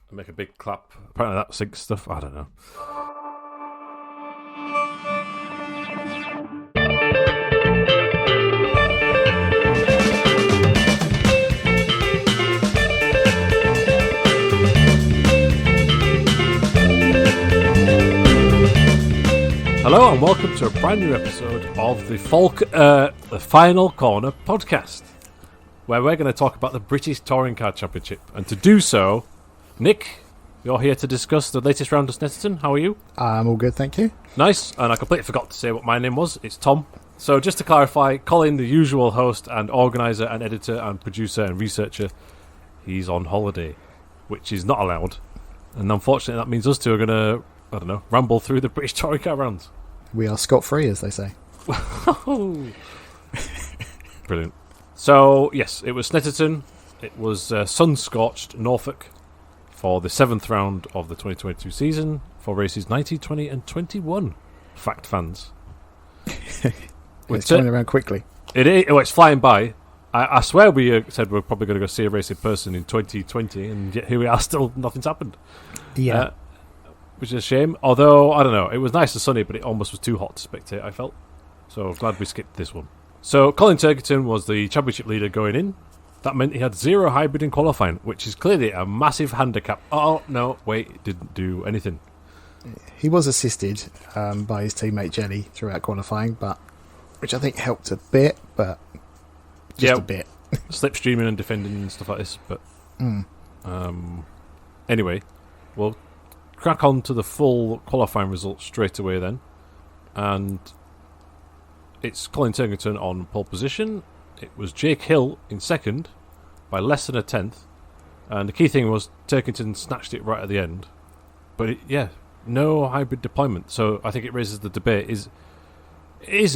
and make a big clap. Apparently that syncs stuff. I don't know. Hello and welcome to a brand new episode of the Final Corner podcast, where we're going to talk about the British Touring Car Championship. And to do so, Nick, you're here to discuss the latest round of Snetterton. How are you? I'm all good, thank you. Nice. And I completely forgot to say what my name was. It's Tom. So just to clarify, Colin, the usual host and organiser and editor and producer and researcher, he's on holiday, which is not allowed. And unfortunately, that means us two are going to, I don't know, ramble through the British Touring Car rounds. We are scot-free, as they say. Brilliant. So, yes, it was Snetterton. It was sun-scorched Norfolk for the 7th round of the 2022 season for races 19, 20 and 21. Fact fans. It's turning around quickly. It's flying by. I swear we said we're probably going to go see a race in person in 2020, and yet here we are still, nothing's happened. Yeah. Which is a shame. Although, I don't know, it was nice and sunny, but it almost was too hot to spectate, I felt. So glad we skipped this one. So Colin Turkington was the championship leader going in. That meant he had 0 hybrid in qualifying, which is clearly a massive handicap. Oh, no, wait, it didn't do anything. He was assisted by his teammate Jelly throughout qualifying, but which I think helped a bit, but just a bit. Slipstreaming and defending and stuff like this. But anyway, we'll crack on to the full qualifying results straight away then. And it's Colin Turkington on pole position. It was Jake Hill in second by less than a tenth. And the key thing was Turkington snatched it right at the end. But no hybrid deployment. So I think it raises the debate. Is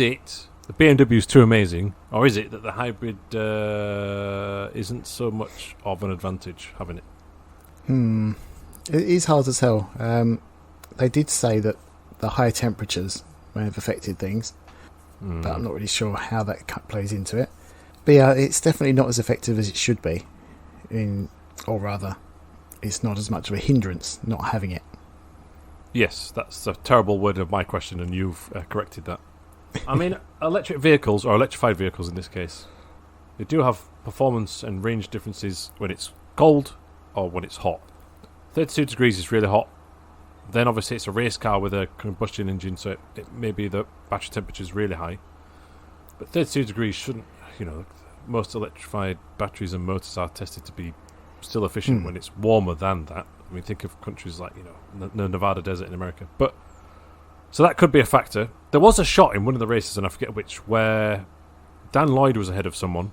it the BMW is too amazing, or is it that the hybrid isn't so much of an advantage having it? It is hard to tell. They did say that the high temperatures may have affected things, but I'm not really sure how that plays into it. But yeah, it's definitely not as effective as it should be. Or rather, it's not as much of a hindrance not having it. Yes, that's a terrible word of my question, and you've corrected that. I mean, electric vehicles, or electrified vehicles in this case, they do have performance and range differences when it's cold or when it's hot. 32 degrees is really hot. Then obviously it's a race car with a combustion engine, so it may be the battery temperature is really high. But 32 degrees shouldn't, most electrified batteries and motors are tested to be still efficient when it's warmer than that. I mean, think of countries like, the Nevada desert in America. But so that could be a factor. There was a shot in one of the races, and I forget which, where Dan Lloyd was ahead of someone,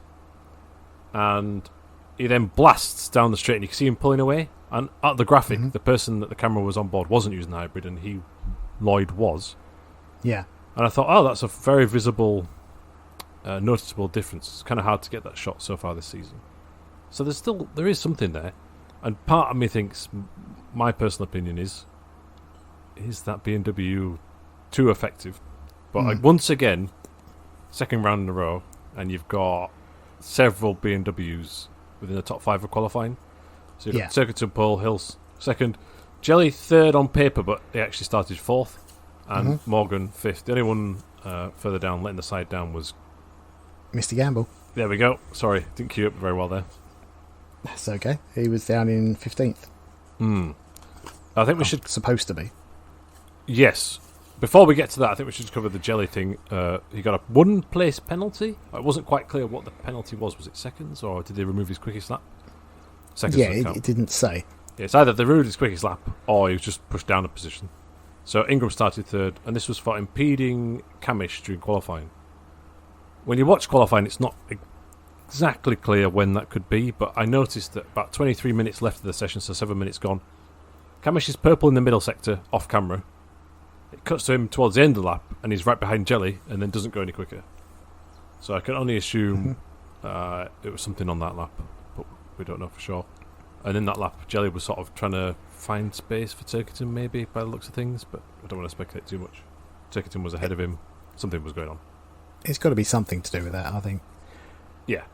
and he then blasts down the straight, and you can see him pulling away. And at the graphic, the person that the camera was on board wasn't using the hybrid, and Lloyd was. Yeah. And I thought, that's a very visible, noticeable difference. It's kind of hard to get that shot so far this season. So there is something there. And part of me thinks, my personal opinion is that BMW too effective? But once again, second round in a row, and you've got several BMWs within the top 5 of qualifying. So you've got Turkington pole, Hills second, Jelly third on paper, but he actually started 4th, and Morgan 5th. The only one further down, letting the side down, was Mr. Gamble. There we go. Sorry, didn't queue up very well there. That's okay. He was down in 15th. I think we should... Supposed to be. Yes. Before we get to that, I think we should cover the Jelly thing. He got a 1-place penalty. It wasn't quite clear what the penalty was. Was it seconds, or did they remove his quickest lap? Seconds. Yeah, it didn't say. Yeah, it's either they removed his quickest lap, or he was just pushed down a position. So Ingram started third, and this was for impeding Camish during qualifying. When you watch qualifying, it's not exactly clear when that could be, but I noticed that about 23 minutes left of the session, so 7 minutes gone. Camish is purple in the middle sector, off camera. It cuts to him towards the end of the lap, and he's right behind Jelly, and then doesn't go any quicker. So I can only assume it was something on that lap, but we don't know for sure. And in that lap, Jelly was sort of trying to find space for Turkington, maybe, by the looks of things, but I don't want to speculate too much. Turkington was ahead of him. Something was going on. It's got to be something to do with that, I think. Yeah.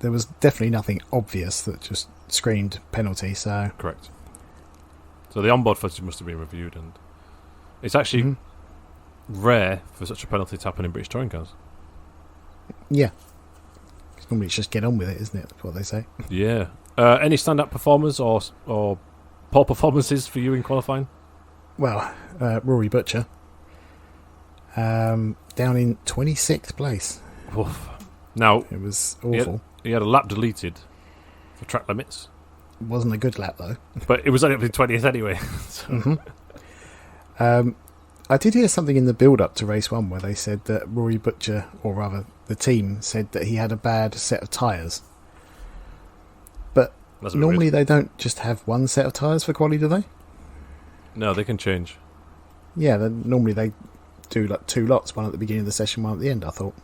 There was definitely nothing obvious that just screamed penalty, so... Correct. So the onboard footage must have been reviewed, and it's actually rare for such a penalty to happen in British touring cars. Yeah. Normally it's just get on with it, isn't it? That's what they say. Yeah. Any stand-up performers or poor performances for you in qualifying? Well, Rory Butcher. Down in 26th place. Oof. Now, it was awful. He had a lap deleted for track limits. It wasn't a good lap, though. But it was only up in 20th anyway. So. I did hear something in the build-up to race 1 where they said that Rory Butcher, or rather the team, said that he had a bad set of tyres. But normally they don't just have one set of tyres for quali, do they? No, they can change. Yeah, normally they do like 2 lots, one at the beginning of the session, one at the end, I thought.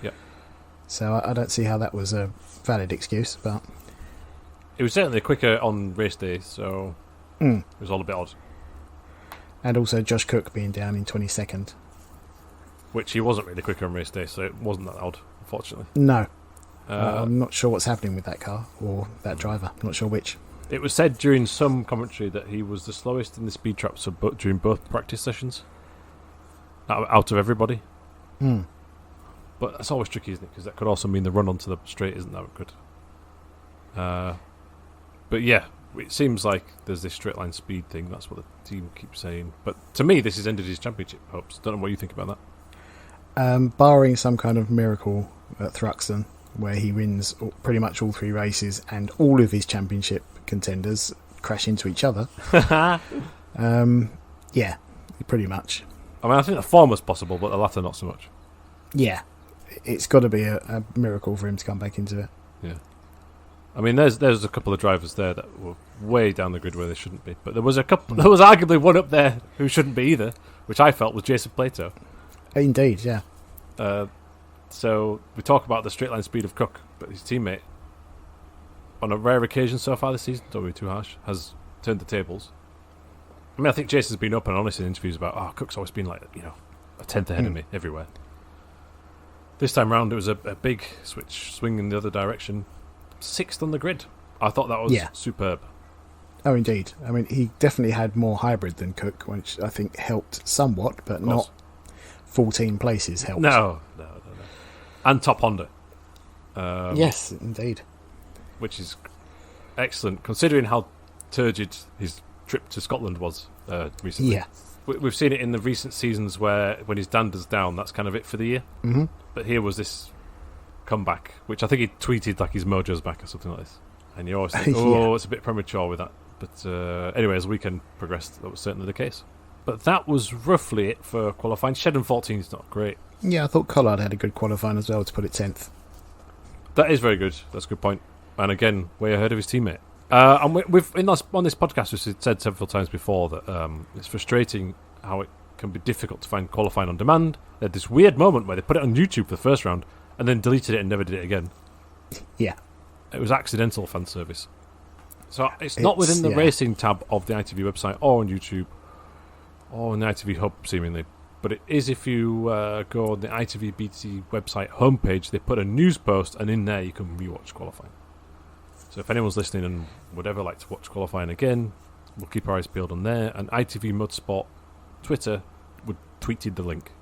Yeah. So I don't see how that was a valid excuse, but... It was certainly quicker on race day, so it was all a bit odd. And also Josh Cook being down in 22nd. Which he wasn't really quicker on race day, so it wasn't that odd, unfortunately. No. I'm not sure what's happening with that car, or that driver. I'm not sure which. It was said during some commentary that he was the slowest in the speed traps during both practice sessions. Out of everybody. But that's always tricky, isn't it? Because that could also mean the run onto the straight isn't that good. But yeah, it seems like there's this straight line speed thing. That's what the team keeps saying. But to me, this has ended his championship hopes. Don't know what you think about that. Barring some kind of miracle at Thruxton, where he wins pretty much all 3 races and all of his championship contenders crash into each other. Yeah, pretty much. I mean, I think the former's possible, but the latter not so much. Yeah, it's got to be a miracle for him to come back into it. Yeah. I mean, there's a couple of drivers there that were way down the grid where they shouldn't be, but there was arguably one up there who shouldn't be either, which I felt was Jason Plato. Indeed, yeah. So we talk about the straight line speed of Cook, but his teammate, on a rare occasion so far this season, don't be too harsh, has turned the tables. I mean, I think Jason's been open and honest in interviews about, Cook's always been like, a tenth ahead of me everywhere. This time round, it was a big swing in the other direction. 6th on the grid. I thought that was superb. Oh, indeed. I mean, he definitely had more hybrid than Cook, which I think helped somewhat, but not 14 places helped. No. And top Honda. Yes, indeed. Which is excellent, considering how turgid his trip to Scotland was recently. Yeah. We've seen it in the recent seasons where when his dander's down, that's kind of it for the year. Mm-hmm. But here was this comeback, which I think he tweeted like his mojo's back or something like this. And you always think, it's a bit premature with that. But anyway, as the weekend progressed, that was certainly the case. But that was roughly it for qualifying. Shedden 14 is not great. Yeah, I thought Collard had a good qualifying as well to put it 10th. That is very good. That's a good point. And again, way ahead of his teammate. And we've on this podcast, we've said several times before that it's frustrating how it can be difficult to find qualifying on demand. They had this weird moment where they put it on YouTube for the first round and then deleted it and never did it again. Yeah. It was accidental fan service. So it's not within the racing tab of the ITV website or on YouTube or on the ITV Hub, seemingly. But it is if you go on the ITV BT website homepage, they put a news post, and in there you can rewatch qualifying. So if anyone's listening and would ever like to watch qualifying again, we'll keep our eyes peeled on there. And ITV Motorsport Twitter would tweeted the link.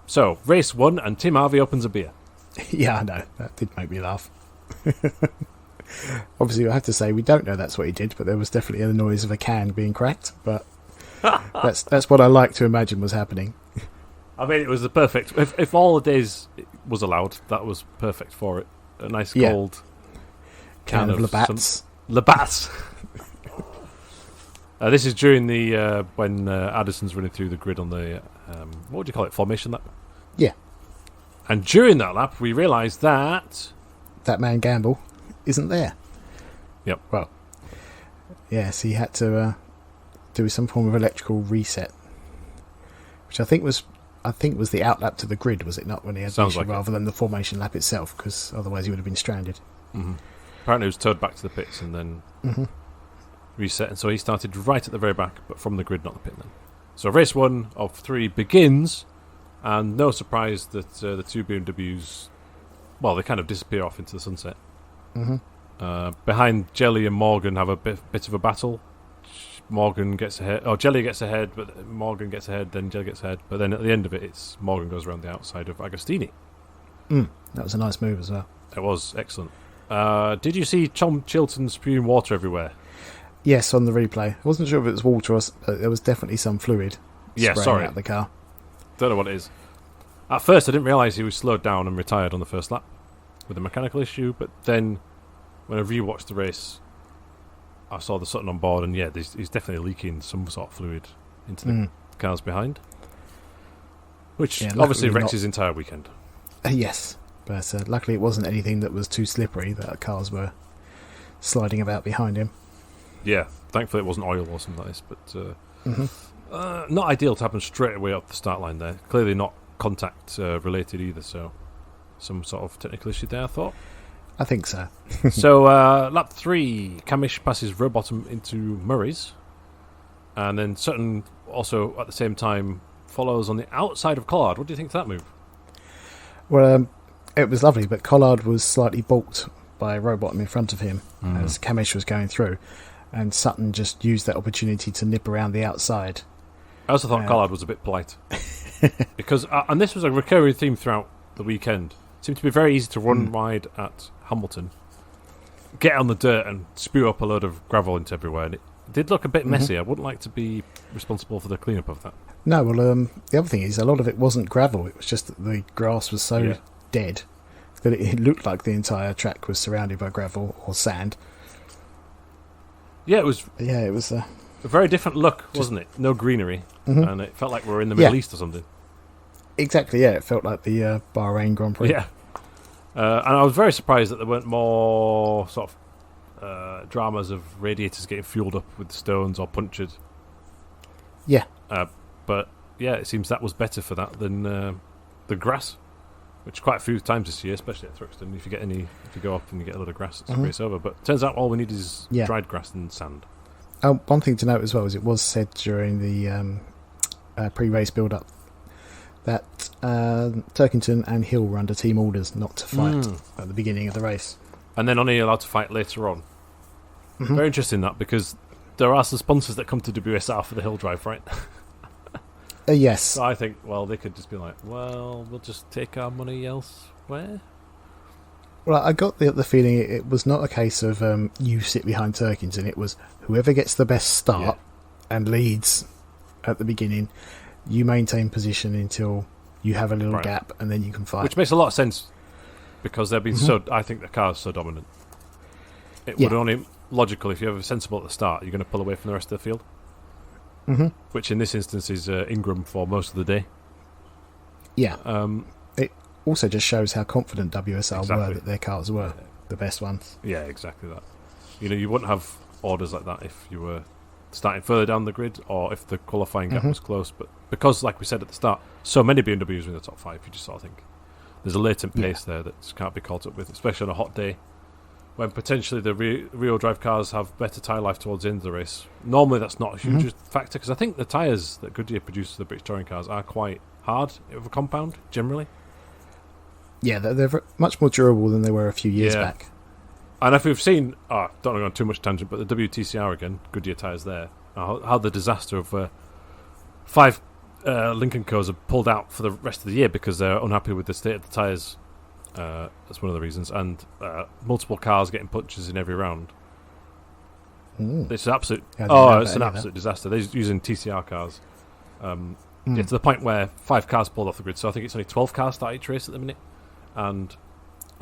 So, race 1, and Tim Harvey opens a beer. Yeah, I know. That did make me laugh. Obviously, I have to say, we don't know that's what he did, but there was definitely a noise of a can being cracked. But that's what I like to imagine was happening. I mean, it was the perfect... If all the days was allowed, that was perfect for it. A nice cold can of Labatt's. Labatt's! This is during the... when Addison's running through the grid on the... what would you call it? Formation lap? Yeah. And during that lap, we realised that... That man Gamble isn't there. Yep. Well, yes, he had to do some form of electrical reset, which I think was the outlap to the grid, was it not, when he had the issue, rather than the formation lap itself, because otherwise he would have been stranded. Mm-hmm. Apparently he was towed back to the pits and then reset, and so he started right at the very back, but from the grid, not the pit then. So race 1 of 3 begins, and no surprise that the two BMWs, well, they kind of disappear off into the sunset. Mm-hmm. Behind, Jelly and Morgan have a bit of a battle. Morgan gets ahead, or Jelly gets ahead, but Morgan gets ahead, then Jelly gets ahead, but then at the end of it, it's Morgan goes around the outside of Agostini. That was a nice move as well. It was excellent. Did you see Tom Chilton spewing water everywhere? Yes, on the replay. I wasn't sure if it was water or but there was definitely some fluid spraying out the car. Don't know what it is. At first, I didn't realise he was slowed down and retired on the first lap with a mechanical issue, but then when I rewatched the race, I saw the Sutton on board, and yeah, he's definitely leaking some sort of fluid into the cars behind, which obviously wrecks his entire weekend. Yes, but luckily it wasn't anything that was too slippery that cars were sliding about behind him. Yeah, thankfully it wasn't oil or something like this, but not ideal to happen straight away up the start line there. Clearly not contact related either, so some sort of technical issue there, I thought. I think so. So lap 3, Camish passes Rowbottom into Murray's, and then Sutton also at the same time follows on the outside of Collard. What do you think of that move? Well, it was lovely, but Collard was slightly balked by Rowbottom in front of him as Camish was going through, and Sutton just used that opportunity to nip around the outside. I also thought Collard was a bit polite. Because, and this was a recurring theme throughout the weekend, it seemed to be very easy to run wide at Hamilton, get on the dirt and spew up a load of gravel into everywhere, and it did look a bit messy. I wouldn't like to be responsible for the cleanup of that. No, well, the other thing is a lot of it wasn't gravel, it was just that the grass was so dead that it looked like the entire track was surrounded by gravel or sand. Yeah, it was a very different look, wasn't it? No greenery, and it felt like we were in the Middle East or something. Exactly, yeah, it felt like the Bahrain Grand Prix. Yeah, and I was very surprised that there weren't more sort of dramas of radiators getting fueled up with stones or punctured. Yeah. But yeah, it seems that was better for that than the grass, which quite a few times this year, especially at Thruxton, if you go up and you get a lot of grass, it's race over. But it turns out all we need is dried grass and sand. One thing to note as well is it was said during the pre-race build-up that Turkington and Hill were under team orders not to fight at the beginning of the race. And then only allowed to fight later on. Very interesting that, because there are some sponsors that come to WSR for the Hill Drive, right? Yes. So I think, well, they could just be like, well, we'll just take our money elsewhere. Well, I got the feeling it was not a case of you sit behind Turkington. It was whoever gets the best start and leads at the beginning, you maintain position until you have a little gap, and then you can fight. Which makes a lot of sense, because they've been I think the car's so dominant. It would only logical if you're sensible at the start, you're going to pull away from the rest of the field. Which in this instance is Ingram for most of the day. Yeah. It also just shows how confident WSR were that their cars were the best ones. Yeah, exactly that. You wouldn't have orders like that if you were starting further down the grid or if the qualifying gap was close. But because, like we said at the start, so many BMWs are in the top 5, you just sort of think there's a latent pace there that can't be caught up with, especially on a hot day, when potentially the rear-wheel drive cars have better tyre life towards the end of the race. Normally that's not a huge factor, because I think the tyres that Goodyear produces for the British touring cars are quite hard of a compound, generally. Yeah, they're much more durable than they were a few years back. And if we've seen, don't want to go on too much tangent, but the WTCR again, Goodyear tyres there, how the disaster of 5 Lincoln Co's are pulled out for the rest of the year because they're unhappy with the state of the tyres. That's one of the reasons, and multiple cars getting punches in every round. It's an absolute disaster. They're using TCR cars to the point where 5 cars pulled off the grid, so I think it's only 12 cars start each race at the minute. And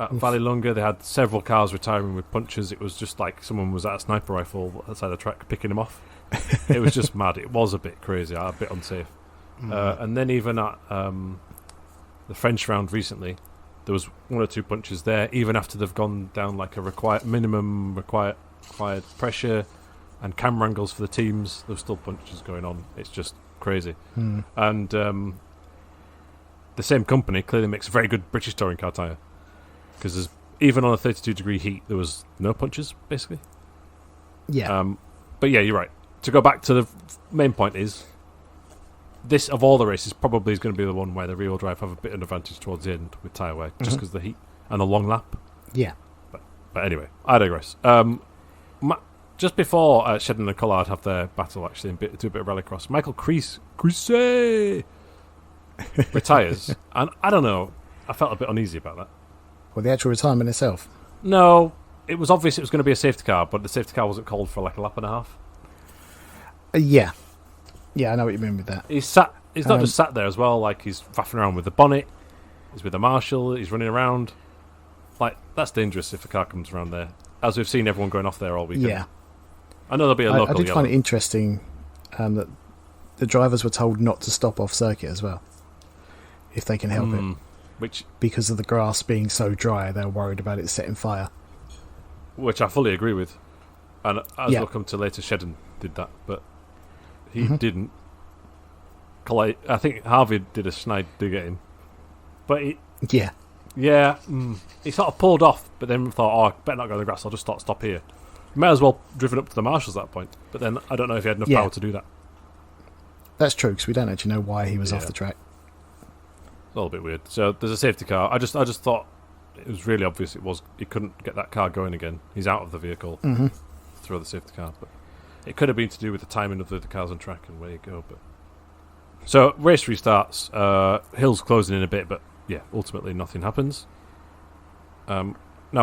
at Valley Lunga they had several cars retiring with punches. It was just like someone was at a sniper rifle outside the track picking them off. It was just mad. It was a bit crazy, a bit unsafe. And then even at the French round recently, there was 1 or 2 punches there, even after they've gone down like a minimum required pressure and camera angles for the teams. There's still punches going on. It's just crazy. And the same company clearly makes a very good British touring car tyre, because even on a 32-degree heat, there was no punches, basically. Yeah. But yeah, you're right. To go back to the main point is, this, of all the races, probably is going to be the one where the rear-wheel drive have a bit of an advantage towards the end with tyre wear, just because of the heat and the long lap. Yeah. But anyway, I digress. just before Shedden and Collard have their battle, actually, and do a bit of rallycross, Michael Crease retires, and I don't know, I felt a bit uneasy about that. Well, the actual retirement itself? No, it was obvious it was going to be a safety car, but the safety car wasn't called for like a lap and a half. Yeah, I know what you mean with that. He's not just sat there as well, like he's faffing around with the bonnet, he's with the marshal, he's running around. Like, that's dangerous if a car comes around there, as we've seen everyone going off there all weekend. Yeah. I know there'll be a local I did find it interesting that the drivers were told not to stop off circuit as well, if they can help it. Because of the grass being so dry, they're worried about it setting fire. Which I fully agree with. And as we'll come to later, Shedden did that, but he didn't. I think Harvey did a snide dig at him. But he sort of pulled off, but then thought, I better not go on the grass, I'll just stop here. He might as well driven up to the marshals at that point, but then I don't know if he had enough power to do that. That's true, because we don't actually know why he was off the track. It's all a bit weird. So there's a safety car. I just thought it was really obvious he couldn't get that car going again. He's out of the vehicle. Throw the safety car, but it could have been to do with the timing of the cars on track and where you go. But so race restarts. Hill's closing in a bit, but ultimately nothing happens. Now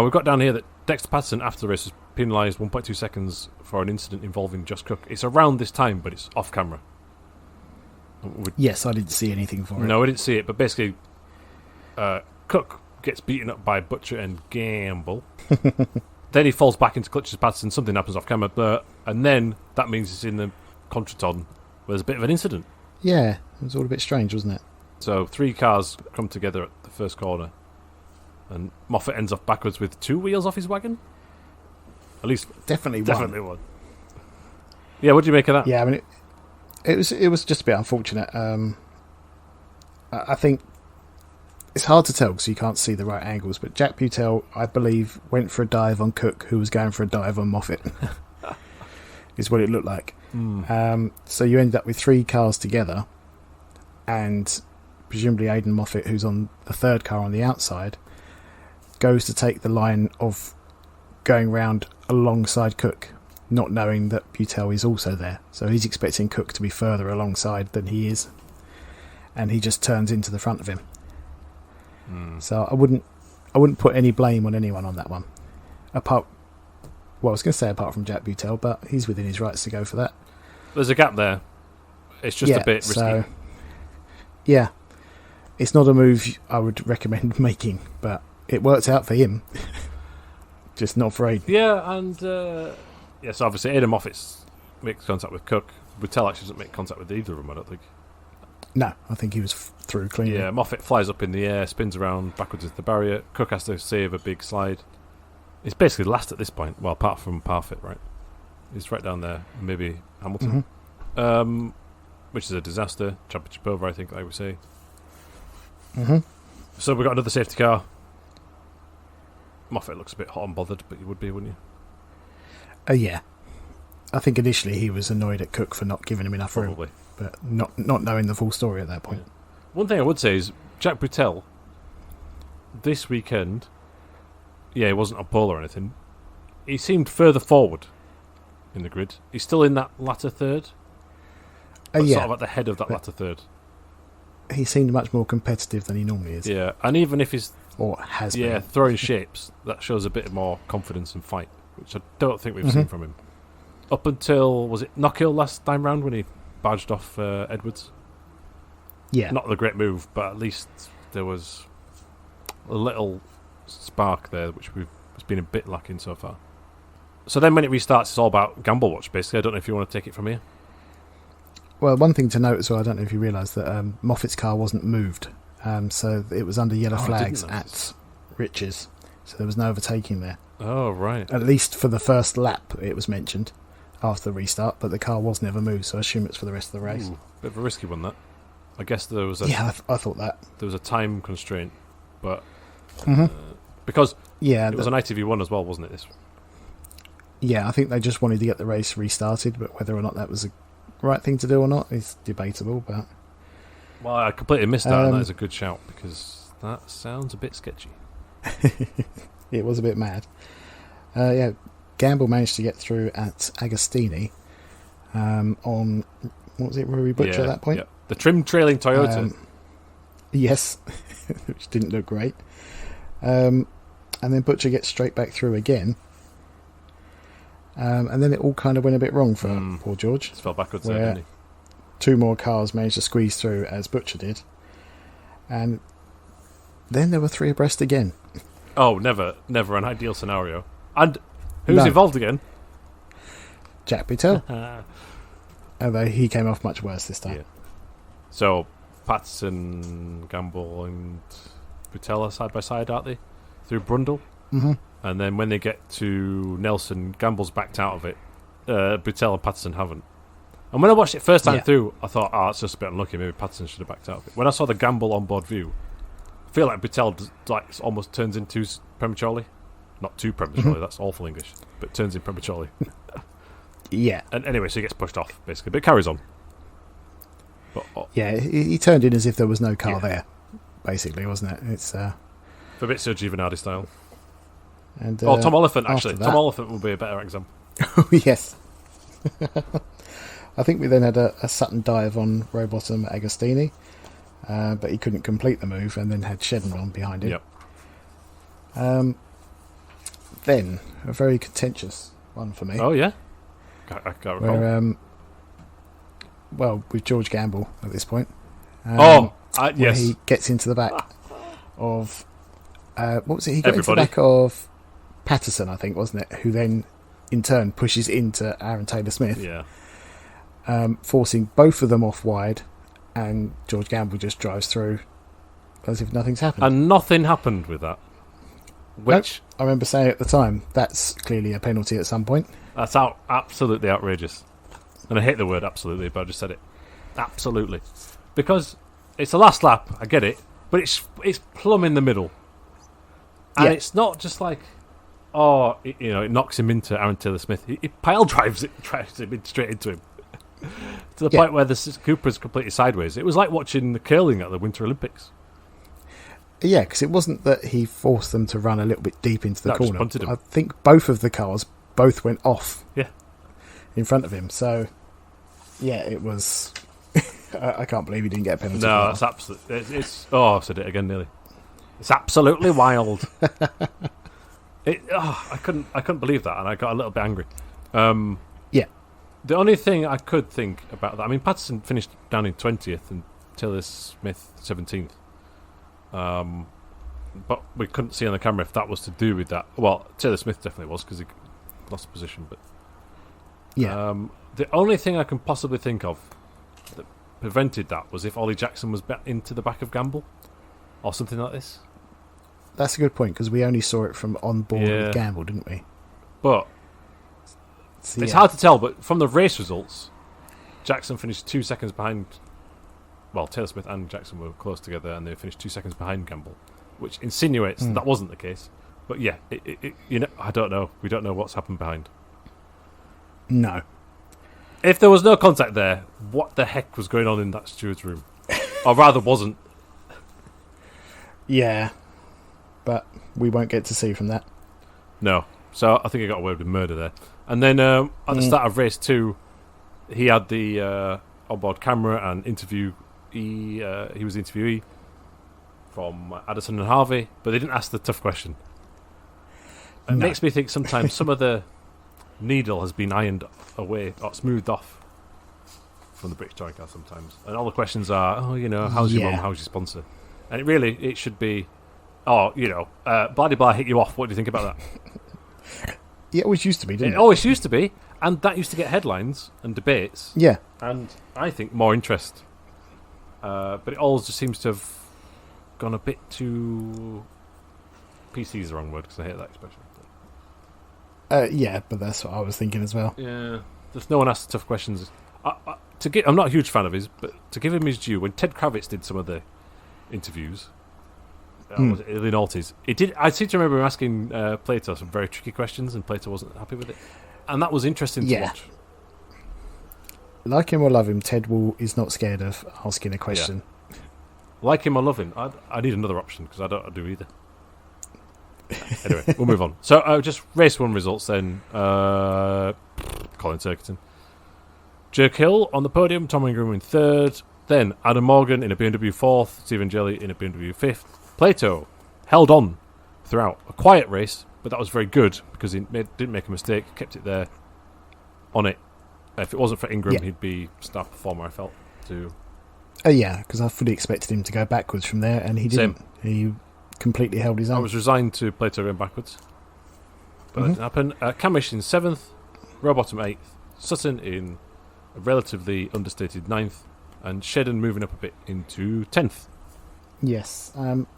we've got down here that Dexter Patterson after the race was penalised 1.2 seconds for an incident involving Josh Cook. It's around this time, but it's off camera. Yes, I didn't see anything for it. No, I didn't see it, but basically Cook gets beaten up by Butcher and Gamble. Then he falls back into clutches Patterson, something happens off camera, and then that means it's in the Contreton where there's a bit of an incident. Yeah, it was all a bit strange, wasn't it? So 3 cars come together at the first corner, and Moffat ends up backwards with 2 wheels off his wagon? At least... Definitely one. Yeah, what do you make of that? Yeah, I mean, it was just a bit unfortunate. I think it's hard to tell because you can't see the right angles, but Jack Butel, I believe, went for a dive on Cook, who was going for a dive on Moffat. Is what it looked like. So you ended up with 3 cars together, and presumably Aidan Moffat, who's on the 3rd car on the outside, goes to take the line of going round alongside Cook, not knowing that Butel is also there. So he's expecting Cook to be further alongside than he is, and he just turns into the front of him. So I wouldn't put any blame on anyone on that one. Apart from Jack Butel, but he's within his rights to go for that. There's a gap there. It's just a bit risky. So, yeah, it's not a move I would recommend making, but it worked out for him. Just not for Aidan. Yeah, and so obviously Aidan Moffat makes contact with Cook. Butel actually doesn't make contact with either of them, I don't think. No, I think he was through clean. Yeah, Moffat flies up in the air, spins around backwards into the barrier. Cook has to save a big slide. It's basically last at this point, well, apart from Parfit, right? He's right down there, maybe Hamilton. Which is a disaster. Championship over, I think, like we say. So we've got another safety car. Moffat looks a bit hot and bothered, but you would be, wouldn't you? Yeah. I think initially he was annoyed at Cook for not giving him enough room. Probably. But not knowing the full story at that point. Yeah. One thing I would say is Jack Butel, this weekend, he wasn't on pole or anything. He seemed further forward in the grid. He's still in that latter third. Sort of at the head of that latter third. He seemed much more competitive than he normally is. Yeah, and even if he's... Or has been. Throwing shapes, that shows a bit more confidence and fight, which I don't think we've seen from him. Up until, was it Knockhill last time round when he barged off Edwards? Yeah. Not the great move, but at least there was a little spark there, which has been a bit lacking so far. So then when it restarts, it's all about Gamble Watch, basically. I don't know if you want to take it from here. Well, one thing to note as well, I don't know if you realise that Moffat's car wasn't moved. So it was under yellow flags at Riches. So there was no overtaking there. Oh, right. At least for the first lap, it was mentioned after the restart, but the car was never moved, so I assume it's for the rest of the race. Bit of a risky one, that. I guess there was a... Yeah, I thought that. There was a time constraint, but... because it was an ITV1 as well, wasn't it? This? Yeah, I think they just wanted to get the race restarted, but whether or not that was the right thing to do or not is debatable, but... Well, I completely missed that, and that is a good shout, because that sounds a bit sketchy. It was a bit mad. Gamble managed to get through at Agostini on, what was it, Ruby Butcher at that point? Yeah. The trim trailing Toyota. Yes, which didn't look great. And then Butcher gets straight back through again. And then it all kind of went a bit wrong for poor George. Just fell backwards there, didn't he? 2 more cars managed to squeeze through as Butcher did. And then there were 3 abreast again. Oh, never an ideal scenario. And who's involved again? Jack Buttel. Although he came off much worse this time. Yeah. So, Patterson, Gamble and Buttel are side by side, aren't they? Through Brundle. Mm-hmm. And then when they get to Nelson, Gamble's backed out of it. Buttel and Patterson haven't. And when I watched it first time through, I thought, it's just a bit unlucky. Maybe Patterson should have backed out of it. When I saw the Gamble on-board view, I feel like Buttel almost turns in too prematurely. Not too prematurely, that's awful English. But turns in prematurely. Yeah. And anyway, so he gets pushed off, basically. But it carries on. But, yeah, he turned in as if there was no car there, basically, wasn't it? It's a bit Sergio Giovinazzi style. And, Tom Oliphant, actually. that, Tom Oliphant would be a better example. Oh, yes. I think we then had a Sutton dive on Rowbottom at Agostini, but he couldn't complete the move and then had Shedden behind him. Yep. Then, a very contentious one for me. Oh, yeah? I can't recall. Well, with George Gamble at this point. Yes. Where he gets into the back of... what was it? He got Everybody. into the back of Patterson, I think, wasn't it? Who then, in turn, pushes into Aaron Taylor-Smith. Yeah. Forcing both of them off wide, and George Gamble just drives through as if nothing's happened. And nothing happened with that. Which... Nope. I remember saying at the time, that's clearly a penalty at some point. That's absolutely outrageous. And I hate the word absolutely, but I just said it. Absolutely. Because it's the last lap, I get it, but it's plumb in the middle. And it's not just like, it knocks him into Aaron Taylor-Smith. He pile drives him straight into him. To the point where the Cooper's completely sideways. It was like watching the curling at the Winter Olympics. Yeah, because it wasn't that he forced them to run a little bit deep into the corner. I think both of the cars went off in front of him. So, yeah, it was... I can't believe he didn't get a penalty. No, that's absolutely... I've said it again nearly. It's absolutely wild. I couldn't believe that, and I got a little bit angry. The only thing I could think about that... I mean, Patterson finished down in 20th and Taylor-Smith 17th. But we couldn't see on the camera if that was to do with that. Well, Taylor-Smith definitely was because he lost position. But the only thing I can possibly think of that prevented that was if Ollie Jackson was into the back of Gamble or something like this. That's a good point because we only saw it from on board with Gamble, didn't we? But it's hard to tell. But from the race results, Jackson finished 2 seconds behind. Well, Taylor-Smith and Jackson were close together, and they finished 2 seconds behind Gamble, which insinuates that wasn't the case. But yeah, I don't know. We don't know what's happened behind. No. If there was no contact there, what the heck was going on in that steward's room? Or rather, wasn't. Yeah, but we won't get to see from that. No. So I think I got away with murder there. And then at the start of race 2, he had the onboard camera and interview. He was the interviewee from Addison and Harvey, but they didn't ask the tough question. It makes me think sometimes some of the needle has been ironed away or smoothed off from the British Touring Car sometimes, and all the questions are, how's your mum, how's your sponsor, and it should be, blah blah blah, hit you off. What do you think about that? It always used to be, didn't it? It always used to be, and that used to get headlines and debates. Yeah, and I think more interest. But it all just seems to have gone a bit too... PC is the wrong word because I hate that expression. But that's what I was thinking as well. Yeah, there's no one asked tough questions. I'm not a huge fan of his, but to give him his due, when Ted Kravitz did some of the interviews, was it early noughties, I seem to remember him asking Plato some very tricky questions, and Plato wasn't happy with it. And that was interesting to watch. Like him or love him, Ted is not scared of asking a question. Yeah. Like him or love him, I need another option because I don't do either. Anyway, we'll move on. So just race 1 results then. Colin Turkington. Jerk Hill on the podium, Tom Ingram in 3rd. Then Adam Morgan in a BMW 4th, Stephen Jelly in a BMW 5th. Plato held on throughout. A quiet race, but that was very good because he didn't make a mistake, kept it there on it. If it wasn't for Ingram, he'd be star performer, I felt, too. Yeah, because I fully expected him to go backwards from there, and he didn't. Same. He completely held his own. I was resigned to Plato going backwards, but it didn't happen. Camish in 7th, Rowbottom 8th, Sutton in a relatively understated 9th, and Shedden moving up a bit into 10th. Yes.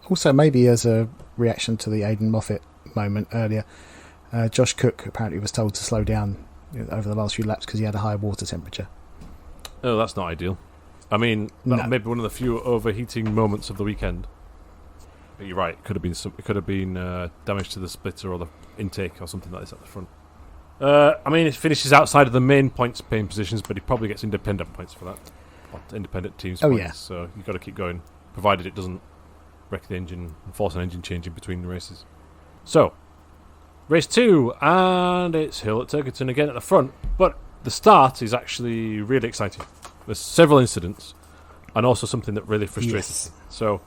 Also, maybe as a reaction to the Aidan Moffat moment earlier, Josh Cook apparently was told to slow down over the last few laps because he had a high water temperature. Oh, that's not ideal. I mean, that may be one of the few overheating moments of the weekend. But you're right. It could have been damage to the splitter or the intake or something like this at the front. I mean, it finishes outside of the main points paying positions, but he probably gets independent points for that. Or independent teams points. Yeah. So you've got to keep going, provided it doesn't wreck the engine and force an engine change in between the races. So, race 2, and it's Hill at Turkington again at the front. But the start is actually really exciting. There's several incidents, and also something that really frustrates me. So,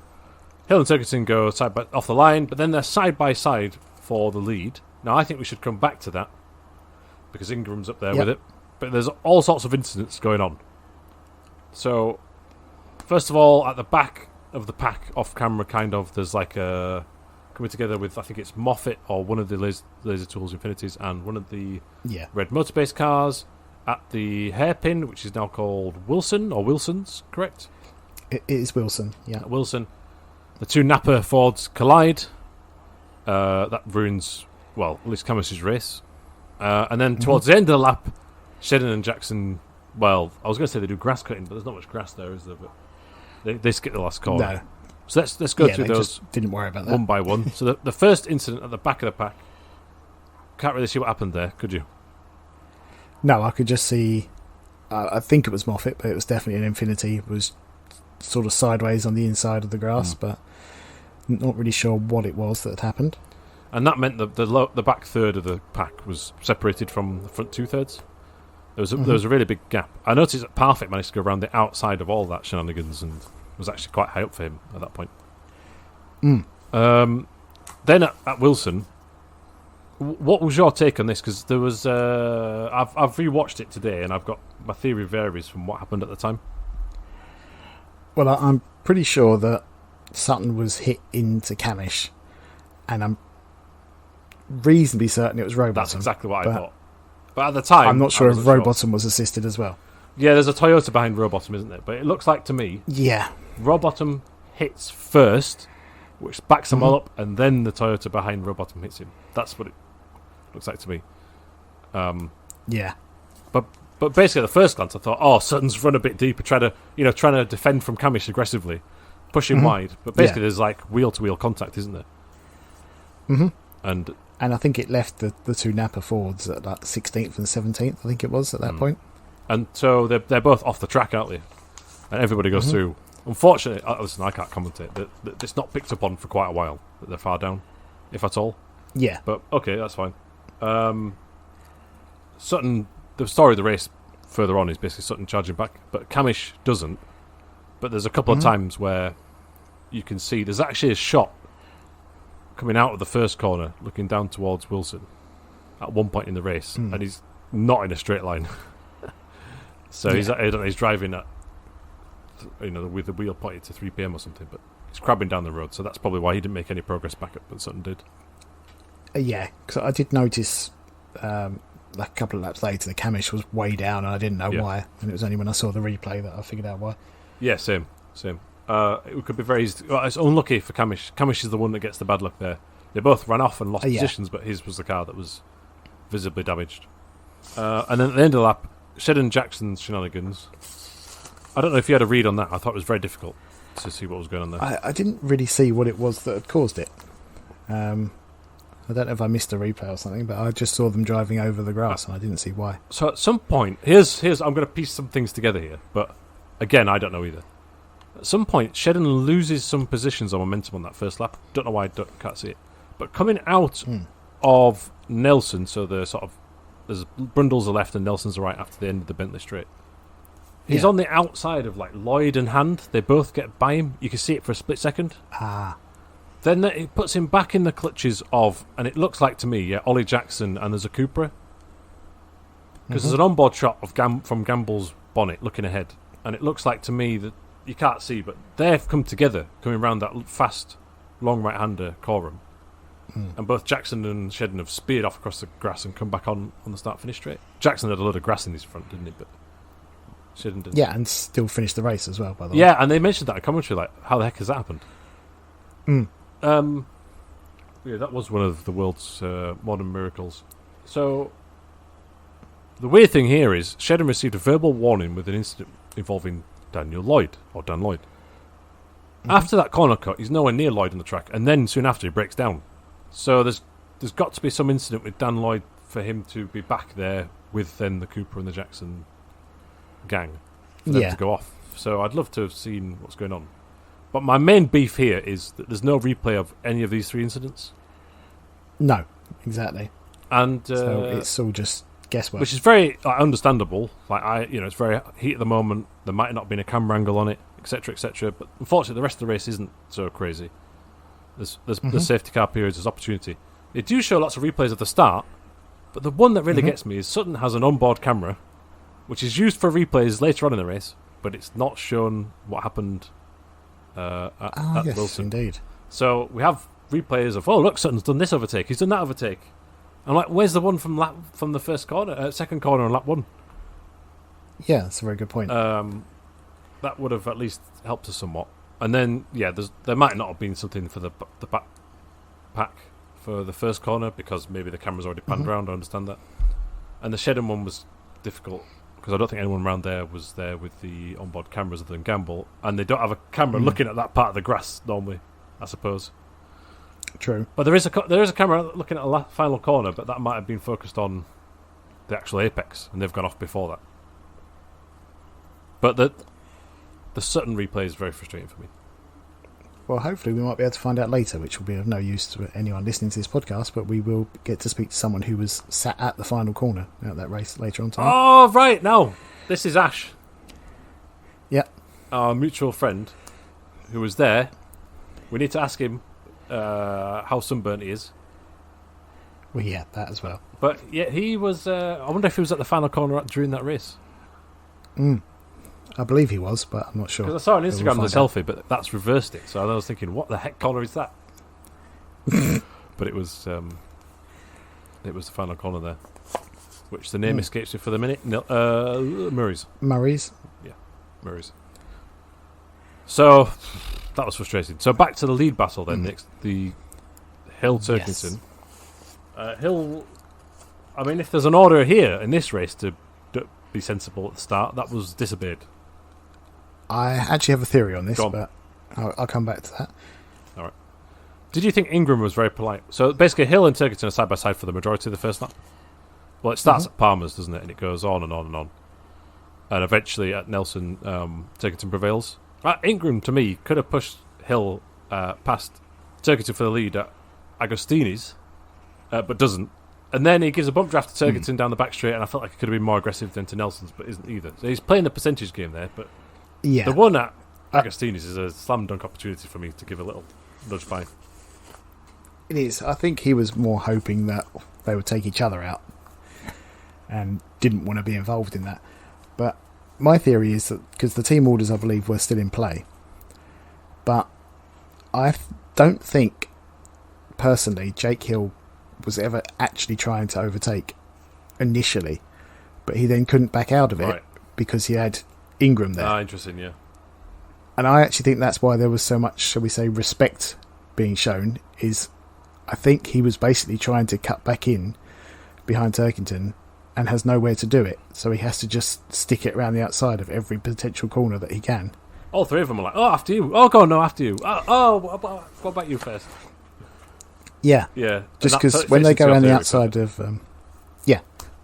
Hill and Turkington go off the line, but then they're side by side for the lead. Now, I think we should come back to that because Ingram's up there with it. But there's all sorts of incidents going on. So, first of all, at the back of the pack, off camera, there's like a coming together with, I think it's Moffat or one of the Laser Tools Infinities and one of the red Motorbase cars. At the hairpin, which is now called Wilson or Wilson's, correct? It is Wilson, yeah. Wilson. The 2 Napa Fords collide. That ruins, well, at least Camish's race. And then towards the end of the lap, Shedden and Jackson, well, I was going to say they do grass cutting, but there's not much grass there, is there? But they skip the last corner. No. So let's go through those. Just didn't worry about that. One by one. So the first incident at the back of the pack, can't really see what happened there, could you? No, I could just see, I think it was Moffat, but it was definitely an Infinity. It was sort of sideways on the inside of the grass, but not really sure what it was that had happened. And that meant that the back third of the pack was separated from the front 2/3. There was a really big gap. I noticed that Parfit managed to go around the outside of all that shenanigans and was actually quite high up for him at that point. Then at Wilson, what was your take on this? Because there was, I've rewatched it today, and I've got my theory varies from what happened at the time. Well, I'm pretty sure that Sutton was hit into Camish, and I'm reasonably certain it was Rowbottom. That's exactly what I thought. But at the time, I'm not sure if Rowbottom was assisted as well. Yeah, there's a Toyota behind Rowbottom, isn't there? But it looks like to me, Rowbottom hits first, which backs them all up, and then the Toyota behind Rowbottom hits him. That's what it looks like to me. But basically, at the first glance, I thought, Sutton's run a bit deeper, trying to defend from Camish aggressively, push him wide. But basically, there's like wheel-to-wheel contact, isn't there? And I think it left the 2 Napa Fords at like 16th and 17th, I think it was at that point. And so they're both off the track, aren't they? And everybody goes through. Unfortunately, listen, I can't commentate. That it's not picked up on for quite a while. That they're far down, if at all. Yeah. But okay, that's fine. Sutton, the story of the race further on is basically Sutton charging back, but Camish doesn't. But there's a couple of times where you can see there's actually a shot coming out of the first corner, looking down towards Wilson at one point in the race, and he's not in a straight line. So he's driving at, with the wheel pointed to 3 p.m. or something, but he's crabbing down the road. So that's probably why he didn't make any progress back up, but Sutton did. Yeah, because I did notice like a couple of laps later, the Camish was way down, and I didn't know why. And it was only when I saw the replay that I figured out why. Yeah, same. It could be very easy. Well, it's unlucky for Camish. Camish is the one that gets the bad luck there. They both ran off and lost positions, but his was the car that was visibly damaged. And then at the end of the lap, Shedden Jackson's shenanigans. I don't know if you had a read on that. I thought it was very difficult to see what was going on there. I didn't really see what it was that had caused it. I don't know if I missed a replay or something, but I just saw them driving over the grass and I didn't see why. So at some point, here's I'm going to piece some things together here, but again, I don't know either. At some point, Shedden loses some positions or momentum on that first lap. Don't know why, can't see it. But coming out of Nelson, so the sort of there's Brundle's the left and Nelson's the right after the end of the Bentley straight. He's on the outside of like Lloyd and Hand. They both get by him. You can see it for a split second. Then it puts him back in the clutches of, and it looks like to me, Ollie Jackson, and there's a Cupra. Because there's an onboard shot of from Gamble's bonnet looking ahead, and it looks like to me that you can't see, but they've come together, coming around that fast, long right-hander Coram. And both Jackson and Shedden have speared off across the grass and come back on the start-finish straight. Jackson had a load of grass in his front, didn't he? But Shedden didn't. Yeah, and still finished the race as well, by the way. Yeah, and they mentioned that in commentary, like, how the heck has that happened? Yeah, that was one of the world's modern miracles. So, the weird thing here is, Shedden received a verbal warning with an incident involving Dan Lloyd. After that corner cut, he's nowhere near Lloyd on the track, and then soon after he breaks down. So there's got to be some incident with Dan Lloyd for him to be back there with then the Cooper and the Jackson gang for them to go off. So I'd love to have seen what's going on. But my main beef here is that there's no replay of any of these three incidents. No, exactly. And so it's all just guesswork, which is very understandable. Like it's very heat at the moment. There might not have been a camera angle on it, etc., etc. But unfortunately, the rest of the race isn't so crazy. There's safety car periods, there's opportunity. They do show lots of replays at the start, but the one that really gets me is Sutton has an onboard camera, which is used for replays later on in the race, but it's not shown what happened at yes, Wilson. Indeed. So we have replays of, look, Sutton's done this overtake, he's done that overtake. I'm like, where's the one from the first corner, second corner on lap 1? Yeah, that's a very good point. That would have at least helped us somewhat. And then, there might not have been something for the back pack for the first corner because maybe the camera's already panned around. I understand that. And the Shedden one was difficult because I don't think anyone around there was there with the onboard cameras other than Gamble, and they don't have a camera looking at that part of the grass normally, I suppose. True. But there is a camera looking at a final corner, but that might have been focused on the actual apex, and they've gone off before that. But the Sutton replay is very frustrating for me. Well, hopefully we might be able to find out later, which will be of no use to anyone listening to this podcast, but we will get to speak to someone who was sat at the final corner at that race later on tonight. Oh, right, now. This is Ash. Yeah. Our mutual friend who was there. We need to ask him how sunburnt he is. Well, yeah, that as well. But, yeah, he was... I wonder if he was at the final corner during that race. I believe he was, but I'm not sure. Because I saw on Instagram the selfie, but that's reversed it. So I was thinking, what the heck corner is that? But it was the final corner there, which the name escapes me for the minute. Murray's. Yeah, Murray's. So that was frustrating. So back to the lead battle then. Next, the Hill Turkington. Hill. I mean, if there's an order here in this race to be sensible at the start, that was disobeyed. I actually have a theory on this, but I'll come back to that. All right. Did you think Ingram was very polite? So basically, Hill and Turkington are side by side for the majority of the first lap. Well, it starts at Palmer's, doesn't it? And it goes on and on and on. And eventually, at Nelson, Turkington prevails. Ingram, to me, could have pushed Hill past Turkington for the lead at Agostini's, but doesn't. And then he gives a bump draft to Turkington down the back straight, and I felt like he could have been more aggressive than to Nelson's, but isn't either. So he's playing the percentage game there, but the one at Agostini's is a slam dunk opportunity for me to give a little nudge by. It is. I think he was more hoping that they would take each other out and didn't want to be involved in that. But my theory is that because the team orders, I believe, were still in play, but I don't think, personally, Jake Hill was ever actually trying to overtake initially, but he then couldn't back out of it because he had Ingram there. Interesting, yeah. And I actually think that's why there was so much, shall we say, respect being shown, is I think he was basically trying to cut back in behind Turkington and has nowhere to do it, so he has to just stick it around the outside of every potential corner that he can. All three of them are like, after you. Oh, go on, no, after you. What about you first? Yeah. Yeah. Just because when they go around the outside of... when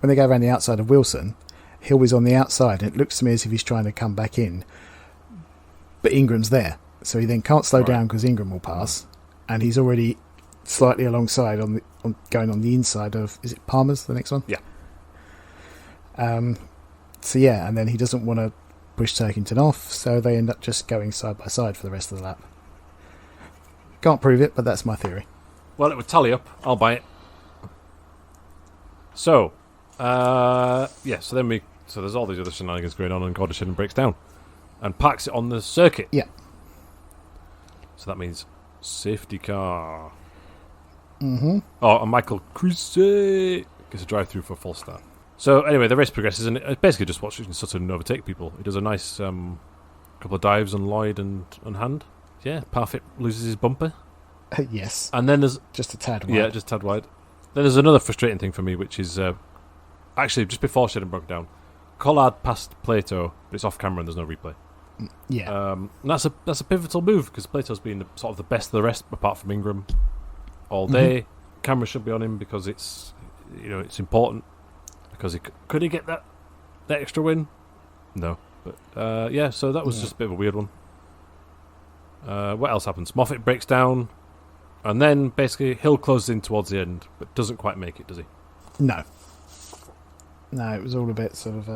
they go around the outside of Wilson, Hill is on the outside, and it looks to me as if he's trying to come back in, but Ingram's there. So he then can't slow down because Ingram will pass, and he's already slightly alongside going on the inside of, is it Palmer's, the next one? Yeah. So yeah, and then he doesn't want to push Turkington off, so they end up just going side by side for the rest of the lap. Can't prove it, but that's my theory. Well, it would tally up. I'll buy it. So, so there's all these other shenanigans going on, and Gordon breaks down and parks it on the circuit. Yeah. So that means safety car. Mm-hmm. Oh, and Michael Crusade gets a drive-through for a false start. So anyway, the race progresses, and it's basically just watching Sutton overtake people. He does a nice couple of dives on Lloyd and on Hand. Yeah, Parfit loses his bumper. Yes. And then there's... Just a tad wide. Yeah, just a tad wide. Then there's another frustrating thing for me, which is... actually, just before Shedden broke down, Collard passed Plato, but it's off camera and there's no replay. Yeah. And that's a pivotal move, because Plato's been sort of the best of the rest, apart from Ingram, all day. Mm-hmm. Camera should be on him because it's important. Because could he get that extra win? No. But so that was just a bit of a weird one. What else happens? Moffat breaks down, and then basically Hill closes in towards the end, but doesn't quite make it, does he? No, it was all a bit sort of...